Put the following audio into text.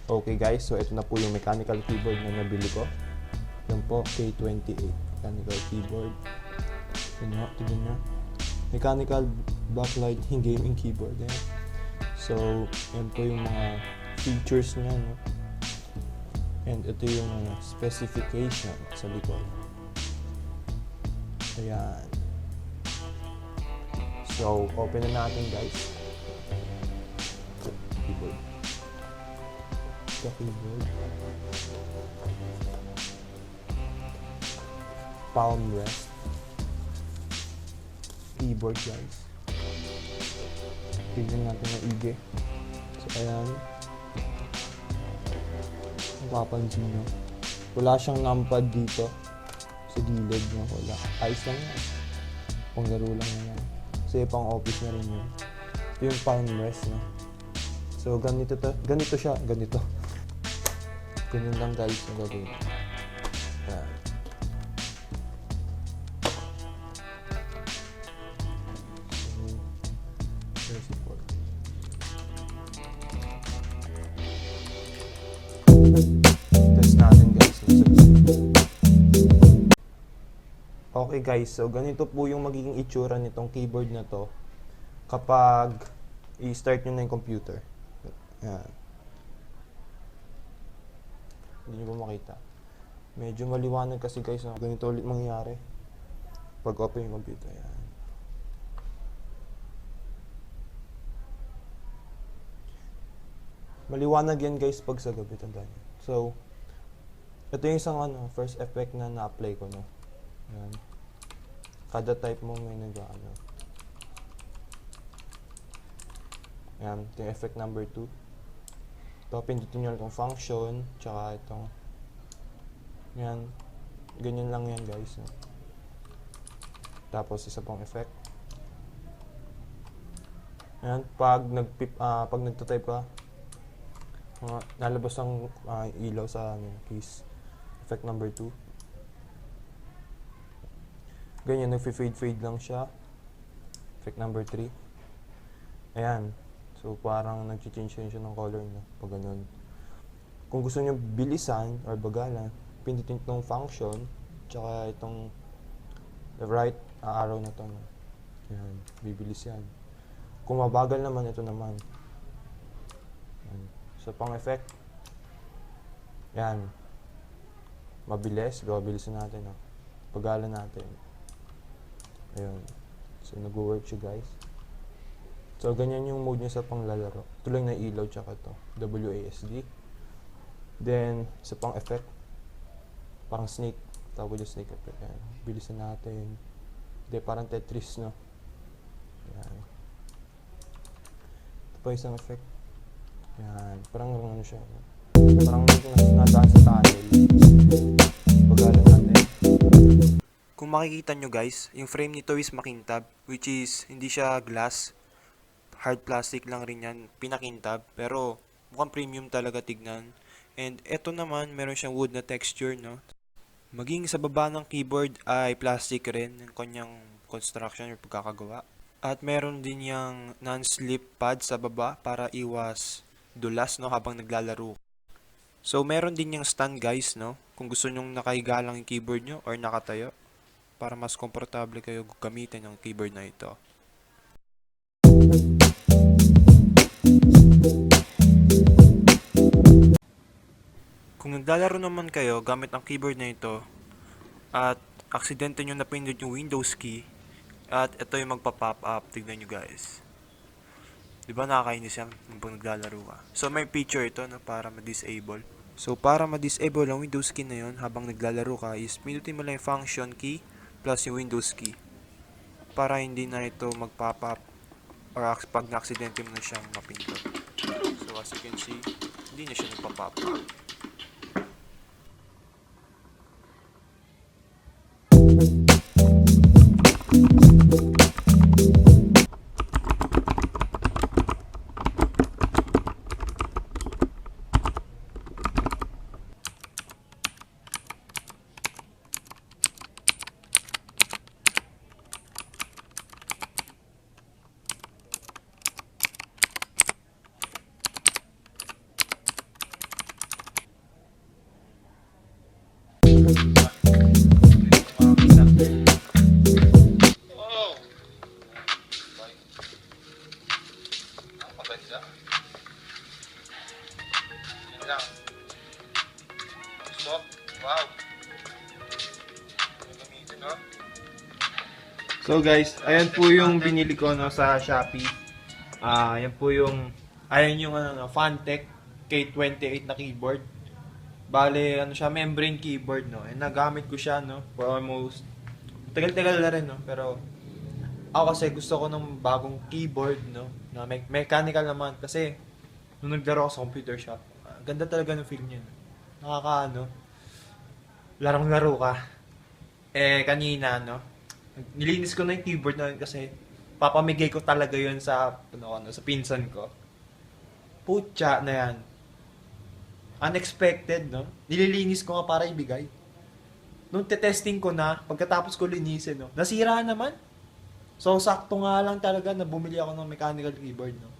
Okay guys, so ito na po yung mechanical keyboard na nabili ko. Yan po, K28 mechanical keyboard. Tignan nyo. Mechanical backlighting gaming keyboard. Yan. So, yan po yung mga features niya. No? And ito yung specification sa likod. Ayan. So, open na natin guys. Keyboard. Keyboard. Palm rest. Keyboard guys. Tignan natin ang IG. So ayan. Mapapansin nyo. Wala siyang numpad dito. Sa gilid niya. Wala. Ayos lang yan. Panglaro lang na yan. Kasi pang office na rin yun. Ito yung palm rest na. So ganito to. Ganito siya. Ganito. Ganun lang guys yung gagawin. Ayan. So, here's the board. Test natin guys. Okay guys, so ganito po yung magiging itsura nitong keyboard na to kapag i-start nyo na yung computer. Ayan. Hindi nyo ba makita? Medyo maliwanag kasi guys, no? Ganito ulit mangyayari pag open yung computer. Yan. Maliwanag yan guys pag sa gabi, tandaan nyo. So, ito yung isang first effect na na-apply ko. No? Yan. Kada type mo may nag-ano. Yan, ito yung effect number 2. Ito, pindutin nyo itong function, tsaka itong, yan, ganyan lang yan guys. No? Tapos, isa pang effect. Yan, pag nagto-type ka, nalabas ang ilaw sa keys. Effect number 2. Ganyan, nag-fade lang siya. Effect number 3. Ayan. So, parang nag-change rin siya ng color niya pag ganun. Kung gusto niyo bilisan or bagalan, pindutin itong function, tsaka itong right arrow na ito. Yan, bibilis yan. Kung mabagal naman, ito naman. Yan. So, pang-effect, yan. Mabilis, bilisan natin. No? Bagalan natin. Ayun. So, nag-work siya guys. So, ganyan yung mode niya sa panglalaro. Ito lang na ilaw, tsaka ito. WASD. Then, sa pang-effect, parang snake. Tawag yung snake effect. Yan. Bilisan natin. Hindi, parang Tetris, no? Yan. Ito pa isang effect. Yan. Parang ano siya. Parang nadaan sa tunnel. Pagalan natin. Kung makikita nyo guys, yung frame nito is makintab, which is hindi siya glass. Hard plastic lang rin yan, pinakintab, pero mukhang premium talaga tignan. And eto naman, meron siyang wood na texture, no? Maging sa baba ng keyboard ay plastic rin yung kanyang construction or pagkakagawa. At meron din yung non-slip pad sa baba para iwas dulas, no, habang naglalaro. So meron din yung stand guys, no? Kung gusto nyong nakahiga lang yung keyboard nyo or nakatayo para mas komportable kayo gamitin yung keyboard na ito. Kung naglalaro naman kayo gamit ang keyboard na ito at aksidente nyo napindot yung Windows key at ito yung magpa-pop up, tignan nyo guys. Diba nakakainis yan pag naglalaro ka? So may feature ito na para ma-disable. So para ma-disable ang Windows key na yun habang naglalaro ka is pindutin mo lang yung function key plus yung Windows key para hindi na ito mag-pop up or pag na-aksidente mo na siyang mapindot. So as you can see, Hindi na siya nagpapapa. Oh! Ang maganda. Yun lang. Gusto? Wow! Yung gamitin, no? So guys, ayan po yung binili ko no, sa Shopee. Ayan po yung, ayan yung Fantech K28 na keyboard. Bale, ano siya, membrane keyboard, no. And nagamit ko siya, no, for almost, tagal-tagal na rin, no. Pero, ako kasi gusto ko ng bagong keyboard, no, na mechanical naman. Kasi, nung naglaro ako sa computer shop, ganda talaga ng feel niya. No? Nakaka, larong-laro ka. Kanina, no, nilinis ko na yung keyboard na yun kasi papamigay ko talaga yun sa sa pinsan ko. Putya na yan. Unexpected, no? Nililinis ko nga para ibigay. Nung testing ko na, pagkatapos ko linisin, no, nasira naman. So, sakto nga lang talaga na bumili ako ng mechanical keyboard, no?